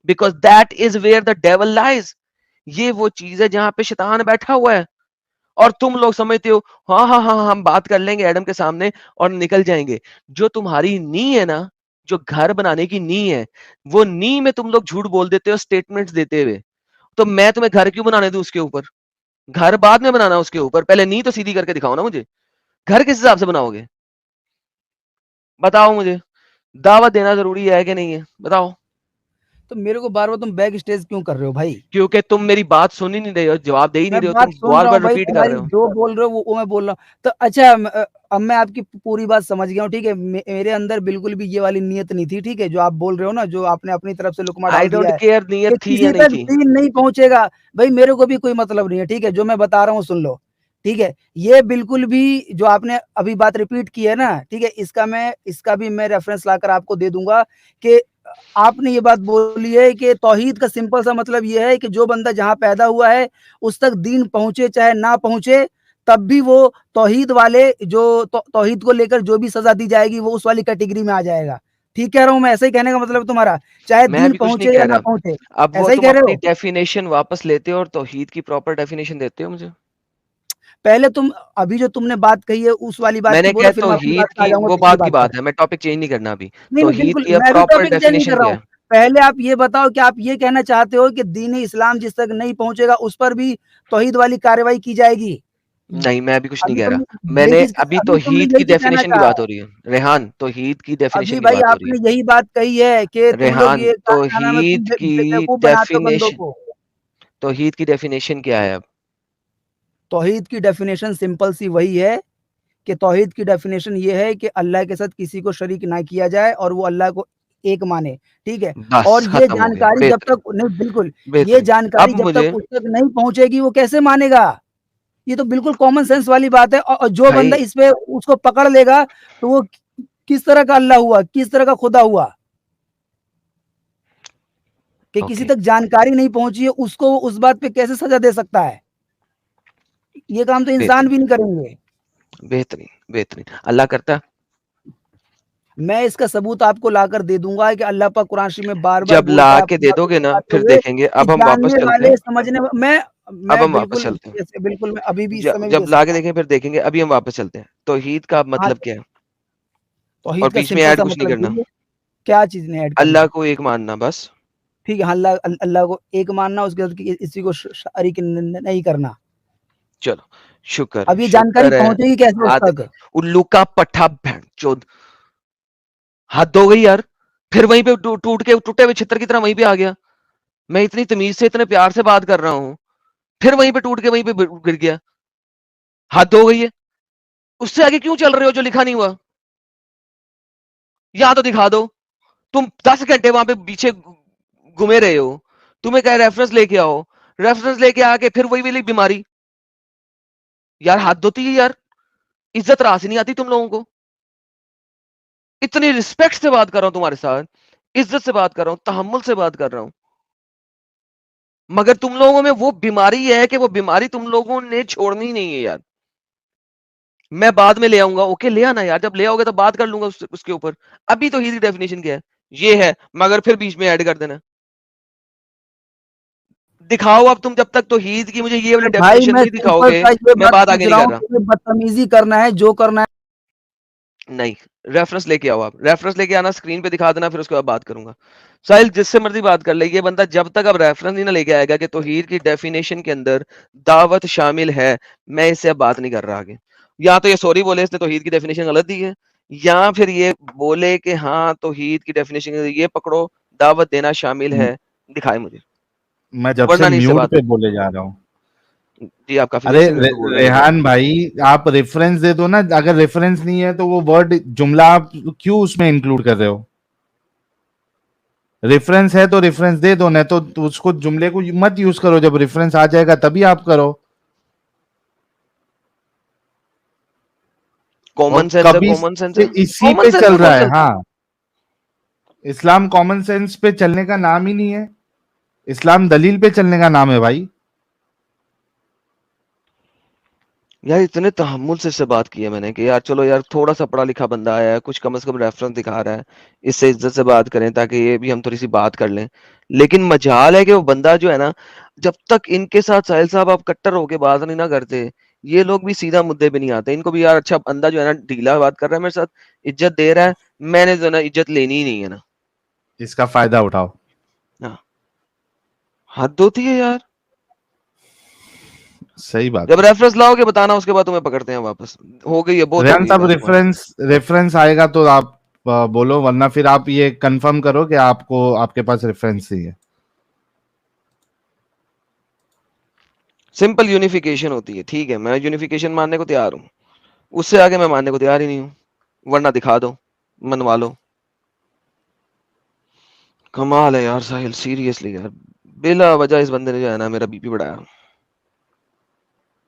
Because that is where the devil lies. ये वो चीज़ है जहाँ पे शैतान बैठा हुआ है। और तुम लोग समझते हो हाँ, हाँ, हाँ, हम बात कर लेंगे एडम के सामने और निकल जाएँगे। जो तुम्हारी नींव है ना, जो घर बनाने की नींव है, वो नींव में तुम लोग झूठ बोल देते हो स्टेटमेंट्स देते हुए। तो मैं तुम्हें घर क्यों बनाने दूँ उसके ऊपर? घर बाद में बनाना उसके ऊपर, पहले नींव तो सीधी करके दिखाओ ना मुझे। घर किस हिसाब से बनाओगे? बताओ मुझे। दावत देना ज़रूरी है कि नहीं है? बताओ। तो मेरे को बार-बार तुम बैक स्टेज क्यों कर रहे हो भाई? क्योंकि तुम मेरी बात सुन ही नहीं रहे हो, जवाब दे ही मैं नहीं रहे हो, बात तुम सुन रहा हूँ बार-बार भाई, रिपीट कर तुम्हारी रहे हो। जो बोल रहे हो वो मैं बोल रहा हूँ। तो अच्छा अब मैं आपकी पूरी बात समझ गया हूँ, ठीक है? मेरे अंदर बिल्कुल भी ये वाली नियत नहीं थी, ठीक है? जो आप बोल रहे हो ना, जो आपने अपनी तरफ से लुकमा आई डाल दिया डोंट है, केयर कि नियत थी या किसी नहीं तक थी। दीन नहीं पहुँचेगा। भाई मेरे को भी कोई मतलब नहीं है, ठीक है? जो मैं बता रहा हूँ सुन लो, ठीक है? ये बिल्कुल भी जो आपने अभी बात रिपीट की है ना, ठीक है? इसका भी मैं रेफरेंस लाकर आपको दे दूँगा कि आपने ये बात बोली है कि तौहीद का सिंपल सा मतलब ये है कि जो बंदा जहाँ पैदा हुआ है, उस तक दीन पहुँचे चाहे ना पहुँचे, तब भी वो तौहीद वाले जो तौहीद को लेकर जो भी सज़ा दी जाएगी, वो उस वाली कैटेगरी में आ जाएगा। ठीक कह रहा हूँ मैं? ऐसा ही कहने का मतलब है तुम्हारा? चाहे मैं दीन भी कुछ नहीं पहुँचे कह या ना रहा। पहुँचे, अब वो ऐसा ही तुम कह रहे अपनी हो? डेफिनिशन वापस लेते हो और तौहीद की प्रॉपर डेफिनिशन देते हो मुझे। पहले तुम अभी जो तुमने बात कही है, उस वाली बात की मैंने बोलो, कहा फिर मैं अपनी बात तौहीद पे आ की जाऊँगा वो दूसरी बात की बात पर। बात है, मैं टॉपिक चेंज नहीं करना अभी। नहीं, नहीं, तौहीद बिल्कुल, की अब मैं भी प्रॉपर टॉपिक चेंज नहीं कर डेफिनिशन रहा क्या हूँ। है? पहले आप ये बताओ कि आप ये कहना चाहते हो कि दीन इस्लाम जिस तक नहीं पहुँचेगा, उस पर भी तौहीद वाली कार्रवाई की जाएगी? नहीं, मैं अभी कुछ नहीं अभी कह रहा। तुमने मैंने अभी अभी तुमने तौहीद की यही तो कहना डेफिनिशन की चाहा बात है। हो रही है। रेहान, तौहीद की अभी डेफिनिशन की भाई बात हो रही है। आपने यही बात कही है कि तुम लोग रेहान, ये क्या नाम है, तुम बेवकूफ़ बनाते हो बंदों को। तौहीद की डेफिनिशन क्या है अब? तौहीद की डेफिनिशन सिंपल सी वही है कि तौहीद की डेफिनेशन ये है कि अल्लाह के साथ किसी को शरीक ना किया जाए और वो अल्लाह को एक माने, ठीक है? और बस ये खत्म हो गया। जानकारी जब बेहतरीन, तक नहीं बिल्कुल, ये बेहतरीन। जानकारी अब जब मुझे तक उस तक नहीं पहुँचेगी वो कैसे मानेगा? ये तो बिल्कुल कॉमन सेंस वाली बात है और जो बंदा भाई इस पे उसको पकड़ लेगा तो वो किस तरह का अल्लाह हुआ, किस तरह का खुदा हुआ? कि किसी ओके, तक जानकारी नहीं पहुँची है उसको उस बात पे कैसे सज़ा दे सकता है? ये काम तो इंसान बेहतरीन, भी नहीं करेंगे। बेहतरीन, बेहतरीन। अल्लाह करता है? मैं इसका सबूत आपको लाकर दे दूँगा कि अल्लाह पाक कुरान शरीफ में बार-बार जब ला बोलता है के अपनी दे बातों दोगे को ना, बताते फिर हुए देखेंगे। कि अब हम वापस जानने चलते वाले हैं। समझने वा अब मैं हम वापस बिल्कुल चलते हैं। जैसे बिल्कुल मैं अभी भी इस समय भी जब दे ला के सकता हूँ। देखें फिर देखेंगे। अभी हम वापस चलते हैं। तौहीद का हाँ, मतलब क्या है? और तौहीद का बीच में सिंपल ऐड सा कुछ नहीं मतलब करना। यही है, क्या चीज़ नहीं ऐड अल्लाह करना? को एक मानना बस। ठीक है, अल्लाह को एक मानना उसके बाद कि इसी को शरीक नहीं करना। चलो, शुक्र है, अब ये जानकारी शुक्र है। पहुँचेगी कैसे उस आद तक? उल्लू का पट्ठा भैंचोद। हद हो गई यार। फिर वहीं पे टूट के टूटे हुए छितर की तरह वहीं पे आ गया। मैं इतनी तमीज़ से इतने प्यार से बात कर रहा हूँ, फिर वहीं पे टूट के वहीं पे गिर गया। हद हो गई है। उससे आगे क्यों चल रहे हो जो लिखा नहीं हुआ? या तो दिखा दो। तुम 10 घंटे वहां पे पीछे घूमे रहे हो। तुम्हें कहा रेफरेंस लेके आओ। रेफरेंस लेके आके फिर वही वाली बीमारी। यार हद होती है यार। इज्जत रास ही नहीं आती तुम लोगों को। इतनी रिस्पेक्ट से बात कर रहा हूं तुम्हारे साथ। इज्जत से बात कर रहा हूं, तहम्मुल से बात कर रहा हूं। मगर तुम लोगों में वो बीमारी है कि वो बीमारी तुम लोगों ने छोड़नी ही नहीं है यार। मैं बाद में ले आऊंगा। ओके ले आना यार, जब ले आओगे तो बात कर लूंगा उसके ऊपर। अभी तो ही डेफिनेशन क्या है? ये है, मगर फिर बीच में ऐड कर देना। दिखाओ अब तुम जब तक तौहीद की मुझे ये वाली भाई डेफिनेशन मैं नहीं सिंपल दिखाओगे, सा ये मैं बात बात पूछ आगे नहीं रहा कर हूँ, रहा। तुम्हें बदतमीजी करना है, जो करना है। नहीं, रेफरेंस लेके आओ आप। रेफरेंस लेके आना, स्क्रीन पे दिखा देना, फिर उसके बाद बात करूँगा। साहिल जिससे मर्ज़ी बात कर ले, ये बंदा जब तक अब रेफरेंस नहीं ना लेके आएगा कि तौहीद की डेफिनेशन के अंदर दावत शामिल है, मैं इससे अब बात नहीं कर रहा आगे। या तो ये सॉरी बोले इसने तौहीद की डेफिनेशन गलत दी है, या फिर ये बोले कि हाँ, तौहीद की डेफिनेशन ये पकड़ो, दावत देना शामिल है, दिखाए मुझे। मैं जब से वरना नहीं इससे म्यूट बात पे होगी। बोले जा रहा हूँ। जी, आप काफ़ी देर अरे से म्यूट पे बोल रहे हैं मुझे। रेहान भाई, आप रेफरेंस दे दो ना। अगर रेफरेंस नहीं है तो वो वर्ड जुमला आप क्यों उसमें इंक्लूड कर रहे हो? रेफरेंस है तो रेफरेंस दे दो, नहीं तो उसको जुमले को मत यूज करो। जब रेफरेंस आ जाएगा तभी आप करो। कॉमन और सेंस है, कभी कॉमन सेंस से है। इसी कॉमन पे सेंस चल में कौन रहा है। चलता है? हाँ, इस्लाम कॉमन सेंस पे चलने का नाम ही नहीं है। इस्लाम दलील पे चलने का नाम है भाई। यार इतने तहम्मुल से इससे बात की है मैंने कि यार चलो यार, थोड़ा सा पढ़ा लिखा बंदा आया है, कुछ कम से कम रेफरेंस दिखा रहा है, इससे इज्जत से बात करें ताकि ये भी हम थोड़ी सी बात कर लें। लेकिन मजाल है कि वो बंदा जो है ना, जब तक इनके साथ साहिल साहब आप कट्टर होके बात नहीं ना करते, ये लोग भी सीधा मुद्दे पे नहीं आते। इनको भी यार अच्छा बंदा जो है ना ढीला बात कर रहा है मेरे साथ, इज्जत दे रहा है, मैंने जो है ना इज्जत लेनी ही नहीं है ना। इसका फायदा उठाओ। हाँ, हद होती है यार। सही बात जब है। रेफरेंस लाओगे बताना, उसके बाद तुम्हें पकड़ते हैं वापस। हो गई है, बहुत हो रेहान गई साहब, बस तुम्हारी। रेफरेंस रेफरेंस आएगा तो आप बोलो, वरना फिर आप ये कंफर्म करो कि आपको आपके पास रेफरेंस ही है। सिंपल यूनिफिकेशन होती है, ठीक है, मैं यूनिफिकेशन मानने को तैयार हूँ। उससे आगे मैं मानने को तैयार ही नहीं हूँ। वरना दिखा दो, मनवा लो। कमाल है यार साहिल, सीरियसली यार, बिला वजह इस बंदे ने जो है ना मेरा बीपी बढ़ाया।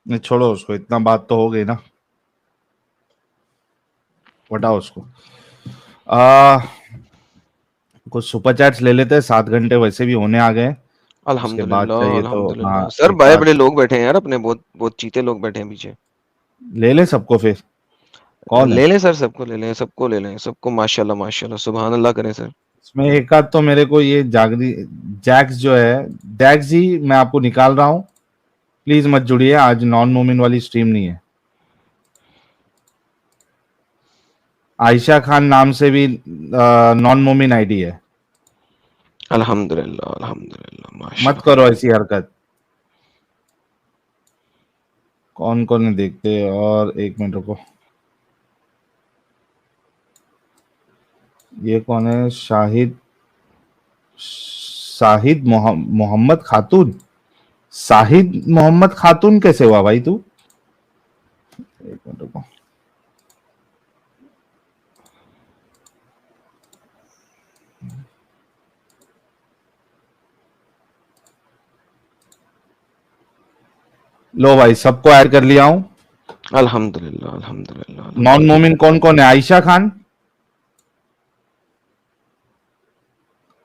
नहीं, छोड़ो उसको, इतना बात तो हो गई ना। हटाओ उसको। आ, कुछ सुपर चैट्स ले लेते हैं, 7 घंटे वैसे भी होने आ गए। उसके बाद अल्हम्दुलिल्लाह, चाहिए तो हाँ, अल्हम्दुलिल्लाह सर, एक बड़े आध बड़े लोग बैठे हैं यार अपने, बहुत बहुत चीते लोग बैठे हैं पीछे। ले ले सबको फिर। कौन है ले लें सर, सबको ले लें, सबको ले लें, सबको माशाल्लाह माशाल्लाह सुभान अल्लाह करें सर। इसमें? एक आध तो मेरे को ये जागरी जैक्स जो है, जैक्स जी मैं आपको निकाल रहा हूँ। प्लीज मत जुड़िए, आज नॉन मोमिन वाली स्ट्रीम नहीं है। आयशा खान नाम से भी नॉन मोमिन आईडी है। अल्हम्दुलिल्लाह अल्हम्दुलिल्लाह मत माशाल्लाह। करो ऐसी हरकत। कौन कौन है देखते, और एक मिनट रुको। ये कौन है? शाहिद मोहम्मद खातून। शाहिद मोहम्मद खातून कैसे हुआ भाई तू? एक मिनट रुको। लो भाई, सबको ऐड कर लिया हूं। अल्हम्दुलिल्लाह अल्हम्दुलिल्लाह नॉन अल्हम्दुलिल्लाह। मोमिन कौन कौन है? आयशा खान।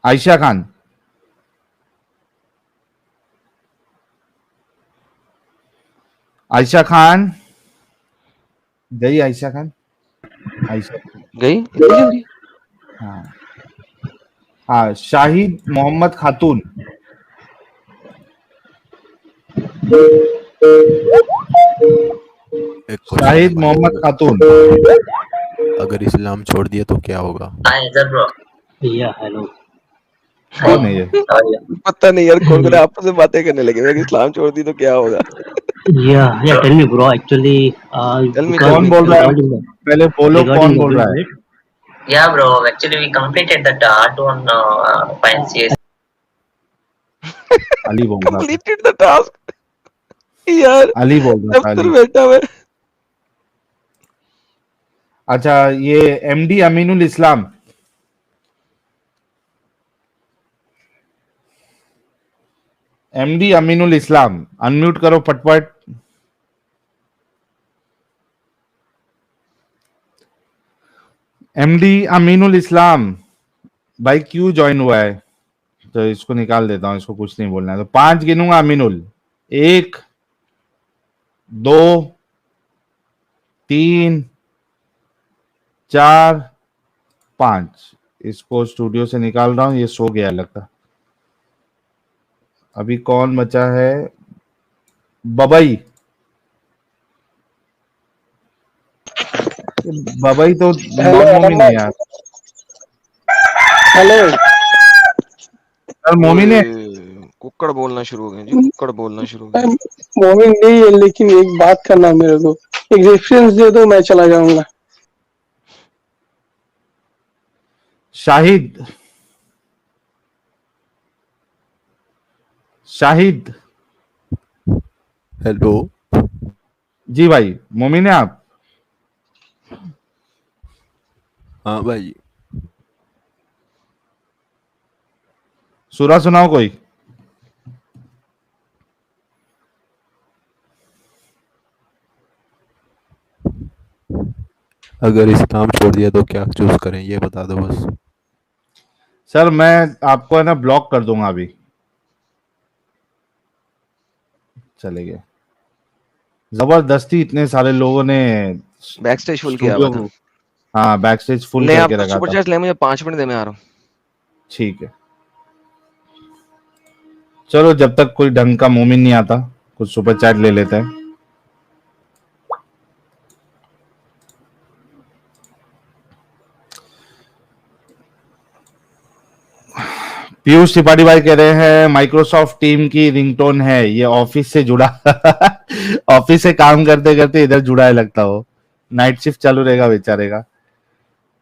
आयशा खान। आयशा खान। गई आयशा खान। आयशा। गई इतनी जल्दी? हाँ। हाँ, शाहिद मोहम्मद खातून। एक क्वेश्चन है शाहिद भाई, मोहम्मद खातून। अगर इस्लाम छोड़ दिया तो क्या होगा? Hi, is that bro? Yeah, hello. Hi, कौन है ये? how are you? पता नहीं यार, कौन कौन आपस में बातें करने लगे, मैं इस्लाम छोड़ दी तो क्या होगा। Yeah, tell me, bro. Actually, tell me tell because कौन मी बोल टेल रहा मी। है? regarding the पहले बोलो regarding कौन the बोल रहा है। build, Yeah, bro. Actually, we completed that R1 Pine CS. Ali बोल रहा था। Completed the task. यार अली बोल रहा था, दफ्तर अली। बैठा हुआ है। अच्छा, ये एमडी अमीनुल इस्लाम। एमडी अमीनुल इस्लाम, अनम्यूट करो फटफट। एमडी अमीनुल इस्लाम भाई, क्यों ज्वाइन हुआ है? तो इसको निकाल देता हूं, इसको कुछ नहीं बोलना है। तो 5 गिनूंगा अमीनुल। 1, 2, 3, 4, 5। इसको स्टूडियो से निकाल रहा हूँ, ये सो गया लगता। अभी कौन बचा है? बबई। बबई तो हेलो नॉन मोमिन है अहमद, यार। हेलो। सर मोमिन है। कुक्कड़ बोलना शुरू हो गए जी, कुक्कड़ बोलना शुरू हो मैं गए। मोमिन नहीं है, लेकिन एक बात करना है मेरे को। एक रेफरेंस दे दो, मैं चला जाऊंगा। शाहिद। शाहिद। हेलो। जी भाई, मोमिन है आप? हाँ भाई। सूरा सुनाओ कोई। अगर इस्लाम छोड़ दिया तो क्या चूज करें, ये बता दो बस। सर मैं आपको है ना ब्लॉक कर दूंगा अभी। चले गए। जबरदस्ती इतने सारे लोगों ने बैक स्टेज फुल किया हुआ था। स्टूडियो, हाँ बैक स्टेज फुल ले करके आप रखा सुपर था। चैट ले, मुझे 5 मिनट दे, मैं आ रहा हूँ। ठीक है, चलो जब तक कोई ढंग का मोमिन नहीं आता कुछ सुपर चैट ले लेते हैं। पीयूष त्रिपाठी भाई कह रहे हैं माइक्रोसॉफ्ट टीम की रिंगटोन है ये, ऑफिस से जुड़ा ऑफिस से काम करते करते इधर जुड़ा है लगता हो। नाइट शिफ्ट चालू रहेगा बेचारे का।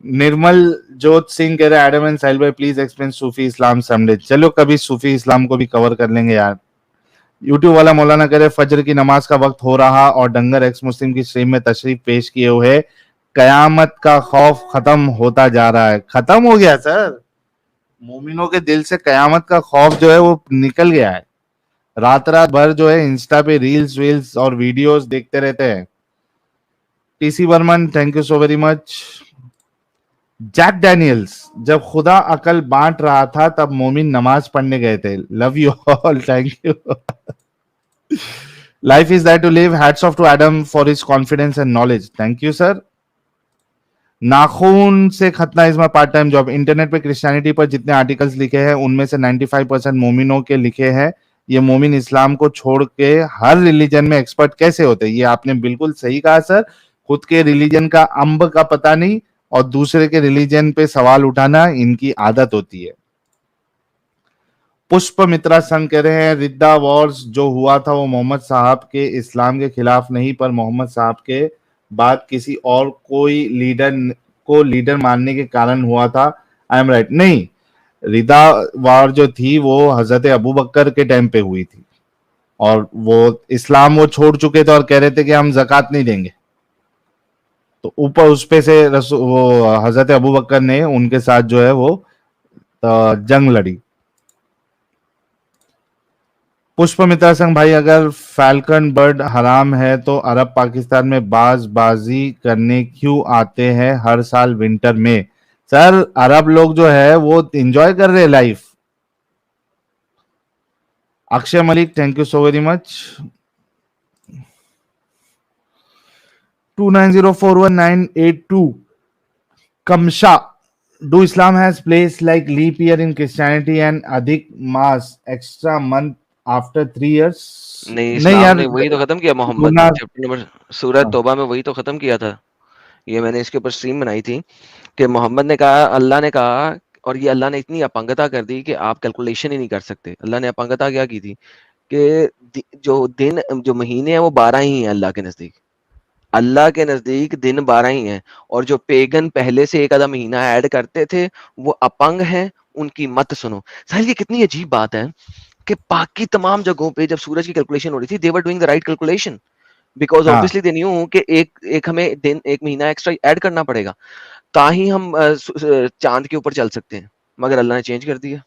निर्मल जोत सिंह कह रहे हैं एडम एंड साहिल भाई please explain Sufi Islam someday. चलो कभी सूफी इस्लाम को भी कवर कर लेंगे यार। यूट्यूब वाला मौलाना कह रहे फजर की नमाज का वक्त हो रहा और डंगर एक्स मुस्लिम की स्ट्रीम में तशरीफ पेश किए हुए कयामत का खौफ खत्म होता जा रहा है। खत्म हो गया सर, मोमिनों के दिल से कयामत का खौफ जो है वो निकल गया है। रात रात भर जो है इंस्टा पे रील्स वील्स और वीडियोस देखते रहते हैं। TC Burman thank you so very much. Jack Daniels जब खुदा अकल बांट रहा था तब मोमिन नमाज पढ़ने गए थे। Love you all, thank you. Life is that to live, hats off to Adam for his confidence and knowledge. Thank you sir. नाखून से खतना is my part time job. Internet पे क्रिश्चियनिटी पर जितने आर्टिकल्स लिखे हैं उनमें से 95% मोमिनों के लिखे हैं। ये मोमिन इस्लाम को छोड़ के हर रिलीजन में एक्सपर्ट कैसे होते हैं? ये आपने बिल्कुल सही कहा सर। खुद के रिलीजन का अंब का पता नहीं और दूसरे के रिलीजन पे सवाल उठाना इनकी आदत होती है। पुष्प मित्रा संघ कह रहे हैं रिद्दा वॉर्स जो हुआ था वो मोहम्मद साहब के इस्लाम के खिलाफ नहीं पर मोहम्मद साहब के बाद किसी और कोई लीडर को लीडर मानने के कारण हुआ था। I am right? नहीं, रिदा वार जो थी वो हजरत अबू बकर के टाइम पे हुई थी और वो इस्लाम वो छोड़ चुके थे और कह रहे थे कि हम जक़ात नहीं देंगे। तो ऊपर उस पे से वो हजरत अबू बकर ने उनके साथ जो है वो जंग लड़ी। पुष्प मित्रा संघ भाई अगर फैल्कन बर्ड हराम है तो अरब पाकिस्तान में बाजी करने क्यों आते हैं हर साल विंटर में? सर अरब लोग जो है वो एंजॉय कर रहे हैं life. Akshay Malik thank you so very much. 29041982 कमशा do Islam has place like leap year in Christianity and adhik maas extra month after 3 years? नहीं, नहीं इस्लाम यार, ने वही तो खत्म किया, मोहम्मद ने चैप्टर नंबर सूरह हाँ। तौबा में वही तो खत्म किया था। ये मैंने इसके ऊपर स्ट्रीम बनाई थी कि मोहम्मद ने कहा, अल्लाह ने कहा, और ये अल्लाह ने इतनी अपंगता कर दी कि आप कैलकुलेशन ही नहीं कर सकते। अल्लाह ने अपंगता क्या की थी कि जो दिन जो महीने हैं वो 12 ही हैं अल्लाह के नजदीक। अल्लाह के नजदीक दिन 12 ही हैं और जो पेगन पहले से एक आधा महीना ऐड करते थे वो अपंग हैं, उनकी मत सुनो। साहिल ये कितनी अजीब बात है कि बाकी तमाम जगहों पे जब सूरज की कैलकुलेशन हो रही थी they were doing the right calculation because हाँ। ऑब्वियसली दे न्यू कि एक हमें दिन एक महीना एक्स्ट्रा ऐड करना पड़ेगा ताही हम चांद के ऊपर चल सकते हैं, मगर अल्लाह ने चेंज कर दिया।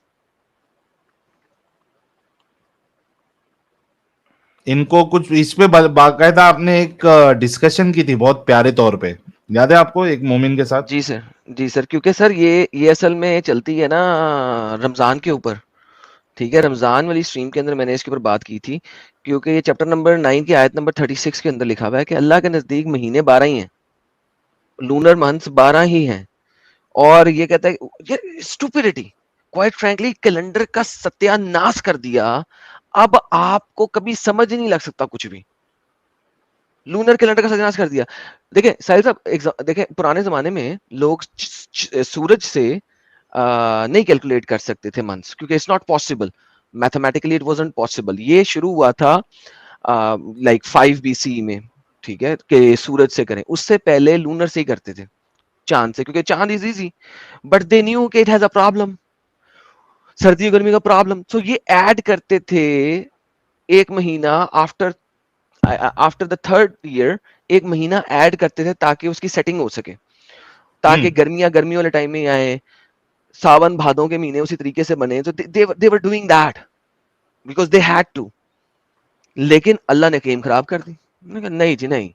इनको कुछ इस पे बाकायदा आपने एक डिस्कशन की थी बहुत प्यारे तौर पे, याद है आपको, एक मोमिन के साथ? जी सर, क्योंकि सर ये असल में चलती है ना रमजान के ऊपर। ठीक है, रमजान वाली स्ट्रीम के अंदर मैंने इसके ऊपर बात की थी क्योंकि ये चैप्टर नंबर 9 की आयत नंबर 36 के अंदर लिखा हुआ है कि अल्लाह के नजदीक महीने 12 ही हैं, लूनर मंथ्स 12 ही हैं और ये कहता है ये स्टूपिडिटी, क्वाइट फ्रैंकली कैलेंडर का सत्यानाश कर दिया। अब आपको कभी समझ ही नहीं लग सकता कुछ भी। लूनर कैलेंडर का सत्यानाश कर दिया। देखिए साहिल साहब, देखिए पुराने जमाने में लोग सूरज से नहीं कैलकुलेट कर सकते थे मंथ्स, क्योंकि it's not possible, mathematically it wasn't possible. ये शुरू हुआ था लाइक 5 BC में, ठीक है, कि सूरज से करें। उससे पहले लूनर से ही करते थे, चांद से, क्योंकि चांद is easy, but they knew कि इट हैज अ प्रॉब्लम, सर्दी और गर्मी का प्रॉब्लम। सो ये ऐड करते थे 1 महीना आफ्टर द 3rd ईयर, 1 महीना ऐड करते थे ताकि उसकी सेटिंग हो सके, ताकि गर्मियां गर्मी वाले टाइम में आए, सावन भादों के महीने उसी तरीके से बने। तो they were doing that because they had to. लेकिन अल्लाह ने गेम खराब कर दी। नहीं जी नहीं,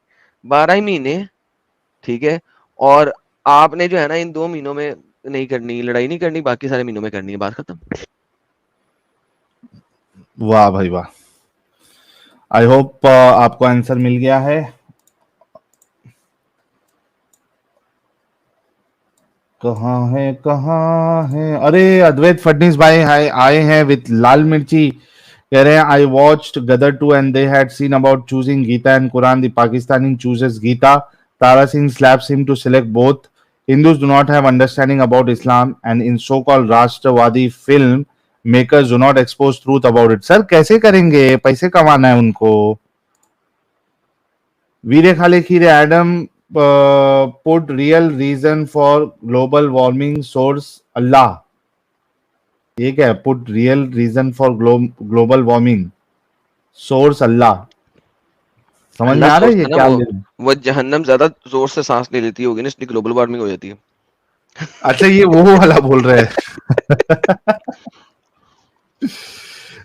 12 ही महीने, ठीक है, और आपने जो है ना इन 2 महीनों में नहीं करनी, लड़ाई नहीं करनी, बाकी सारे महीनों में करनी है, बात खत्म। वाह भाई वाह, आई होप आपको आंसर मिल गया है। कहाँ है, अरे अद्वैत फडनीस भाई आए हैं विथ लाल मिर्ची, कह रहे हैं I watched Gadar 2 and they had scene about choosing Gita and Quran. The Pakistani chooses Gita, Tara Singh slaps him to select both. Hindus do not have understanding about Islam and in so-called राष्ट्रवादी film makers do not expose truth about it. Sir कैसे करेंगे, पैसे कमाना है उनको। वीरे खाले खीरे Adam put real reason for global warming source Allah. ये क्या है, put real reason for global warming source अल्लाह। समझ में आ रहा है ये क्या? वो जहन्नम ज्यादा जोर से सांस ले लेती होगी ना, इसलिए ग्लोबल वार्मिंग हो जाती है। अच्छा ये वो वाला बोल रहे हैं।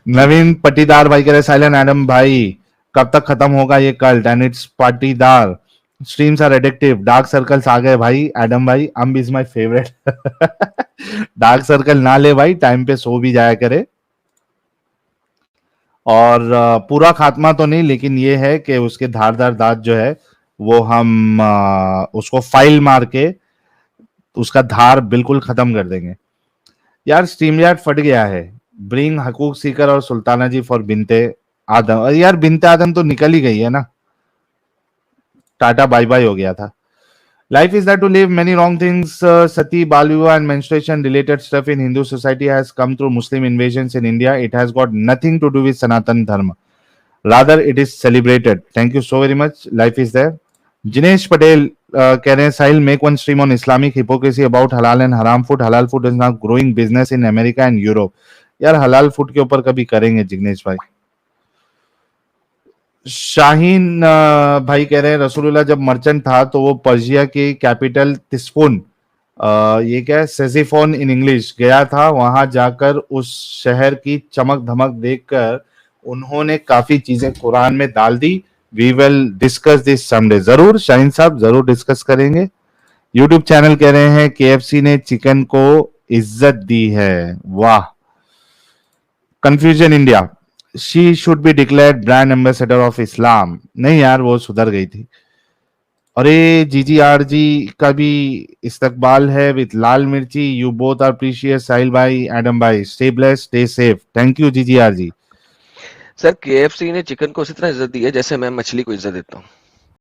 नवीन पटीदार भाई कह रहे साइलेंट एडम भाई कब तक खत्म होगा ये cult and it's Patidar streams are addictive. Dark circles आ गए भाई एडम भाई, अम्ब is my favourite. Dark circle ना ले भाई, टाइम पे सो भी जाया करे। और पूरा खात्मा तो नहीं, लेकिन ये है कि उसके धारदार दांत जो है वो हम उसको फाइल मार के उसका धार बिल्कुल खत्म कर देंगे। यार स्ट्रीमयार्ड फट गया है, ब्रिंग हकूक सीकर और सुल्ताना जी फॉर बिनते आदम। यार बिनते आदम तो निकल ही गई है ना, टाटा बाय बाय हो गया था। Life is there to live. Many wrong things, sati, baal vivaah and menstruation related stuff in Hindu society has come through Muslim invasions in India. It has got nothing to do with Sanatan Dharma. Rather, it is celebrated. Thank you so very much. Life is there. Jinesh Patel कह रहे हैं साहिल make one stream on Islamic hypocrisy about halal and haram food. Halal food is now growing business in America and Europe. यार हलाल food के ऊपर कभी करेंगे जिग्नेश भाई। शाहीन भाई कह रहे हैं रसूलुल्लाह जब मर्चेंट था तो वो पर्शिया की कैपिटल तिस्फुन, ये क्या है, सेजिफोन इन इंग्लिश, गया था। वहां जाकर उस शहर की चमक धमक देखकर उन्होंने काफी चीजें कुरान में डाल दी। We will discuss this someday. जरूर शाहीन साहब, जरूर डिस्कस करेंगे। यूट्यूब चैनल कह रहे हैं केएफसी ने चिकन को इज्जत दी है। वाह। Confusion India, she should be declared brand ambassador of Islam. नहीं यार वो सुधर गई थी। अरे जीजीआर जी का भी इस्तकबाल है with Lal Mirchi. You both are precious Sahil भाई, एडम भाई, stay blessed, stay safe. Thank you GGR ji. Sir KFC ने चिकन को उसी तरह इज्जत दी है जैसे मैं मछली को इज्जत देता हूँ।